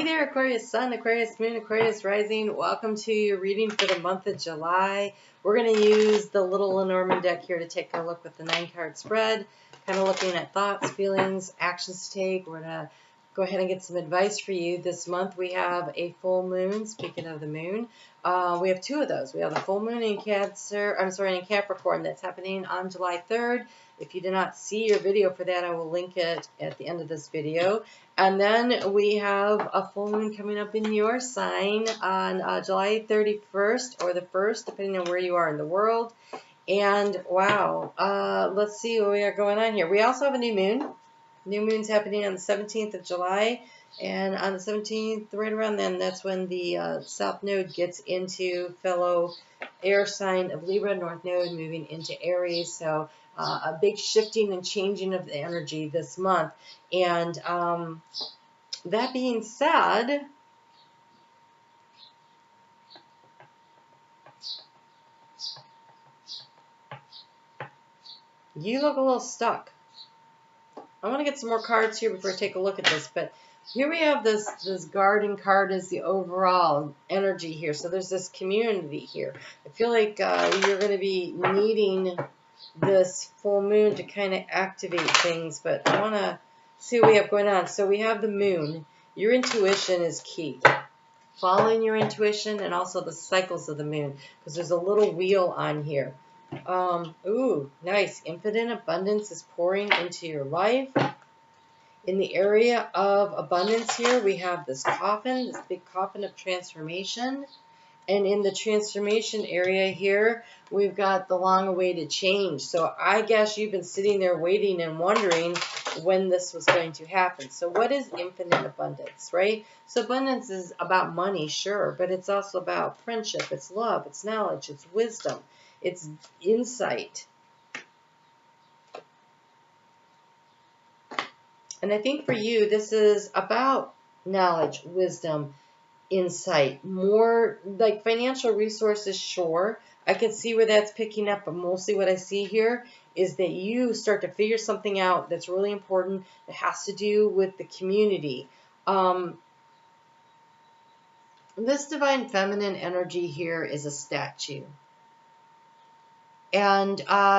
Hey there, Aquarius Sun, Aquarius Moon, Aquarius Rising. Welcome to your reading for the month of July. We're going to use the little Lenormand deck here to take a look with the 9-card spread, kind of looking at thoughts, feelings, actions to take. We're going to go ahead and get some advice for you. This month we have a full moon. Speaking of the moon, we have two of those. We have the full moon in in Capricorn that's happening on July 3rd. If you did not see your video for that, I will link it at the end of this video. And then we have a full moon coming up in your sign on July 31st or the 1st, depending on where you are in the world. And wow, let's see what we got going on here. We also have a new moon. New moon's happening on the 17th of July. And on the 17th, right around then, that's when the South Node gets into fellow air sign of Libra, North Node moving into Aries. So a big shifting and changing of the energy this month. And that being said, you look a little stuck. I want to get some more cards here before I take a look at this, but here we have this garden card as the overall energy here. So there's this community here. I feel like you're going to be needing this full moon to kind of activate things, but I want to see what we have going on. So we have the moon. Your intuition is key. Following your intuition and also the cycles of the moon, because there's a little wheel on here. Ooh, nice. Infinite abundance is pouring into your life. In the area of abundance here, we have this coffin, this big coffin of transformation. And in the transformation area here, we've got the long-awaited change. So I guess you've been sitting there waiting and wondering when this was going to happen. So what is infinite abundance, right? So abundance is about money, sure, but it's also about friendship, it's love, it's knowledge, it's wisdom, it's insight. And I think for you, this is about knowledge, wisdom, insight, more like financial resources, sure. I can see where that's picking up, but mostly what I see here is that you start to figure something out that's really important that has to do with the community. This divine feminine energy here is a statue. And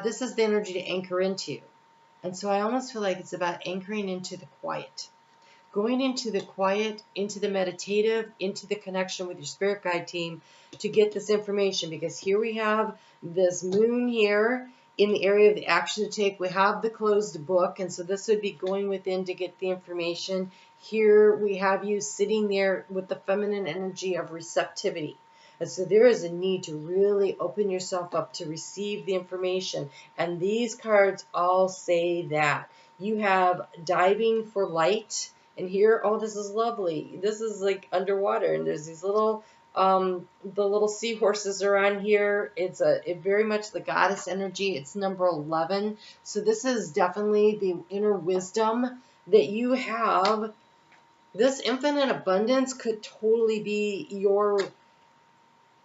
this is the energy to anchor into. And so I almost feel like it's about anchoring into the quiet. Going into the quiet, into the meditative, into the connection with your spirit guide team to get this information. Because here we have this moon here in the area of the action to take. We have the closed book, and so this would be going within to get the information. Here we have you sitting there with the feminine energy of receptivity. And so there is a need to really open yourself up to receive the information. And these cards all say that. You have diving for light. And here, oh, this is lovely. This is like underwater, and there's these little, the little seahorses are on here. It's very much the goddess energy. It's number 11. So this is definitely the inner wisdom that you have. This infinite abundance could totally be your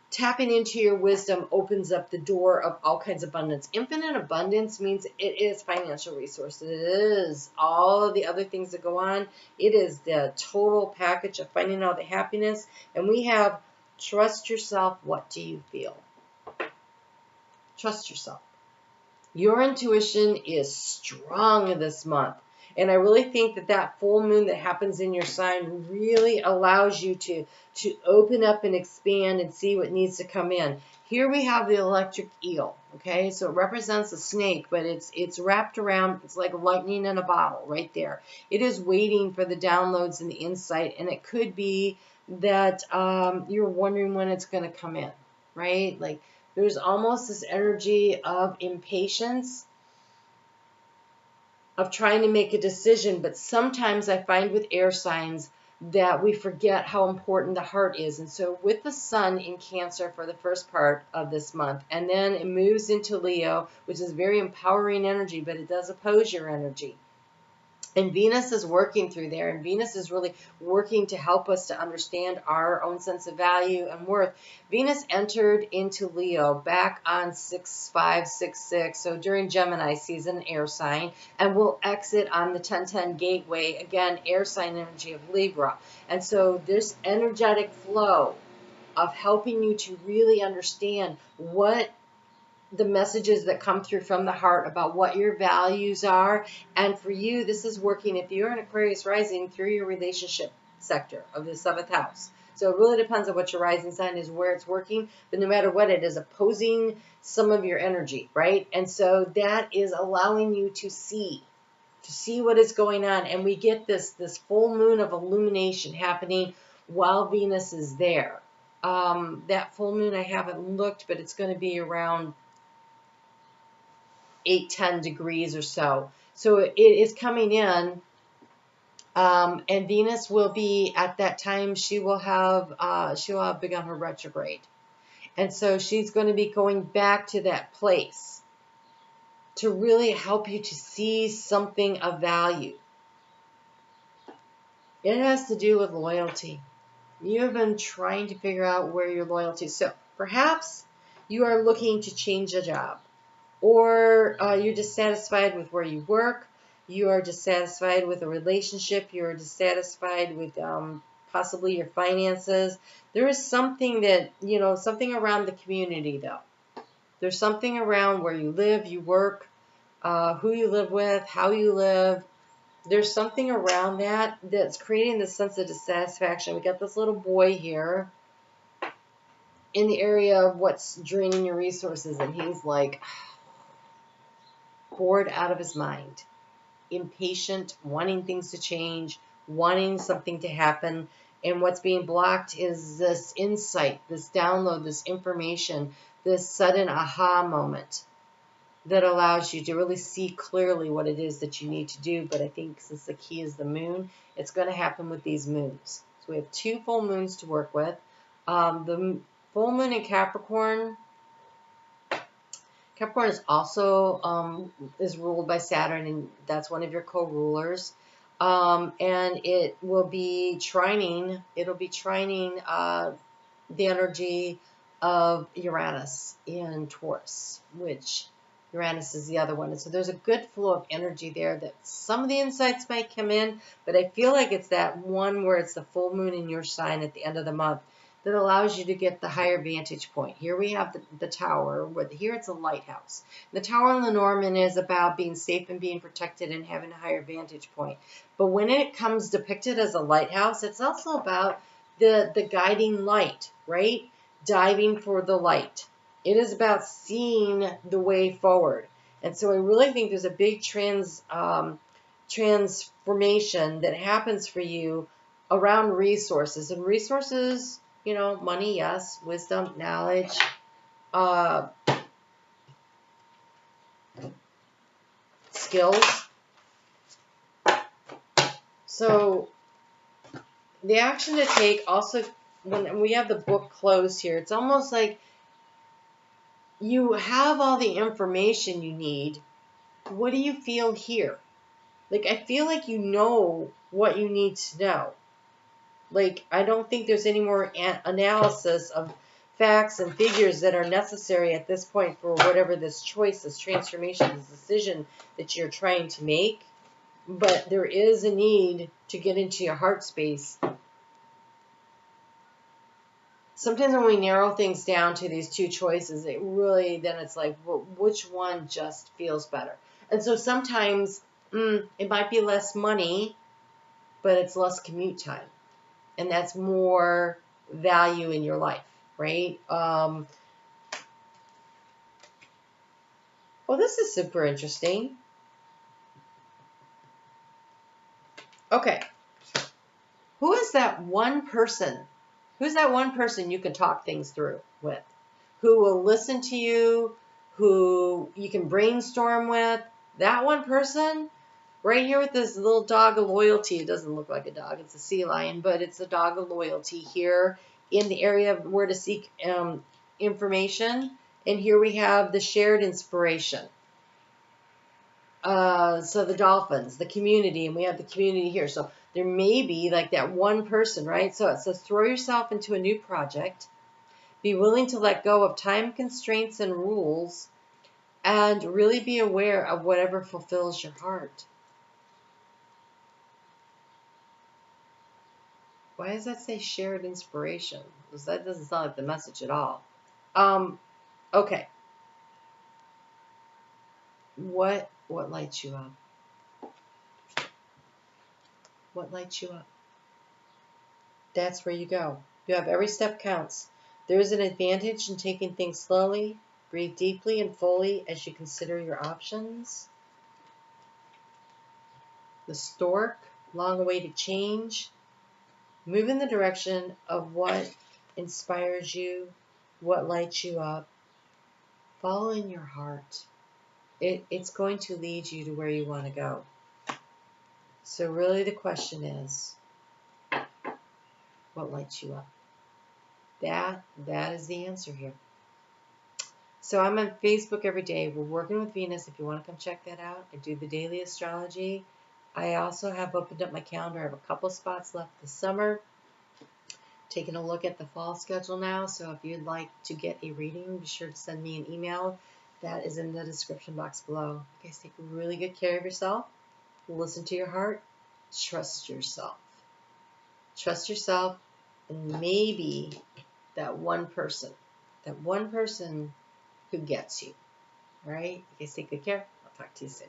tapping into your wisdom opens up the door of all kinds of abundance. Infinite abundance means it is financial resources. It is all of the other things that go on. It is the total package of finding all the happiness. And we have trust yourself. What do you feel? Trust yourself. Your intuition is strong this month. And I really think that that full moon that happens in your sign really allows you to open up and expand and see what needs to come in. Here we have the electric eel, okay? So it represents a snake, but it's wrapped around, it's like lightning in a bottle right there. It is waiting for the downloads and the insight, and it could be that you're wondering when it's going to come in, right? Like there's almost this energy of impatience, of trying to make a decision, but sometimes I find with air signs that we forget how important the heart is. And so with the sun in Cancer for the first part of this month, and then it moves into Leo, which is very empowering energy, but it does oppose your energy. And Venus is working through there, and Venus is really working to help us to understand our own sense of value and worth. Venus entered into Leo back on 6/5/6/6, so during Gemini season, air sign, and will exit on the 10/10 gateway, again, air sign energy of Libra. And so this energetic flow of helping you to really understand what the messages that come through from the heart about what your values are. And for you, this is working, if you're an Aquarius rising, through your relationship sector of the 7th house. So it really depends on what your rising sign is, where it's working, but no matter what, it is opposing some of your energy, right? And so that is allowing you to see what is going on. And we get this full moon of illumination happening while Venus is there. That full moon, I haven't looked, but it's going to be around 8-10 degrees or so. So it is coming in, and Venus will be at that time. She will have begun her retrograde, and so she's going to be going back to that place to really help you to see something of value. It has to do with loyalty. You have been trying to figure out where your loyalty is. So perhaps you are looking to change a job. Or you're dissatisfied with where you work, you are dissatisfied with a relationship, you're dissatisfied with possibly your finances. There is something that, something around the community though. There's something around where you live, you work, who you live with, how you live. There's something around that that's creating this sense of dissatisfaction. We got this little boy here in the area of what's draining your resources, and he's like, bored out of his mind, impatient, wanting things to change, wanting something to happen. And what's being blocked is this insight, this download, this information, this sudden aha moment that allows you to really see clearly what it is that you need to do. But I think since the key is the moon, it's going to happen with these moons. So we have 2 full moons to work with. The full moon in Capricorn is also is ruled by Saturn, and that's one of your co-rulers. And it will be trining. It'll be trining the energy of Uranus in Taurus, which Uranus is the other one. And so there's a good flow of energy there that some of the insights might come in, but I feel like it's that one where it's the full moon in your sign at the end of the month that allows you to get the higher vantage point. Here we have the tower, here it's a lighthouse. The tower in Lenormand is about being safe and being protected and having a higher vantage point. But when it comes depicted as a lighthouse, it's also about the guiding light, right? Diving for the light. It is about seeing the way forward. And so I really think there's a big transformation that happens for you around resources. And resources, money, yes, wisdom, knowledge, skills. So the action to take also, when we have the book closed here, it's almost like you have all the information you need. What do you feel here? Like, I feel like you know what you need to know. Like, I don't think there's any more analysis of facts and figures that are necessary at this point for whatever this choice, this transformation, this decision that you're trying to make. But there is a need to get into your heart space. Sometimes when we narrow things down to these 2 choices, it really, then it's like, well, which one just feels better? And so sometimes it might be less money, but it's less commute time. And that's more value in your life, right? Well, this is super interesting. Okay. Who is that one person? Who's that one person you can talk things through with? Who will listen to you? Who you can brainstorm with? That one person? Right here with this little dog of loyalty. It doesn't look like a dog. It's a sea lion, but it's a dog of loyalty here in the area of where to seek information. And here we have the shared inspiration. So the dolphins, the community, and we have the community here. So there may be like that one person, right? So it says throw yourself into a new project. Be willing to let go of time constraints and rules, and really be aware of whatever fulfills your heart. Why does that say shared inspiration? Because that doesn't sound like the message at all. Okay. What lights you up? What lights you up? That's where you go. You have every step counts. There is an advantage in taking things slowly. Breathe deeply and fully as you consider your options. The stork, long-awaited change. Move in the direction of what inspires you, what lights you up. Follow in your heart. It's going to lead you to where you want to go. So really the question is, what lights you up? That is the answer here. So I'm on Facebook every day. We're working with Venus. If you want to come check that out, I do the daily astrology. I also have opened up my calendar. I have a couple spots left this summer. Taking a look at the fall schedule now. So if you'd like to get a reading, be sure to send me an email. That is in the description box below. You guys take really good care of yourself. Listen to your heart. Trust yourself. Trust yourself, and maybe that one person who gets you. All right? You guys take good care. I'll talk to you soon.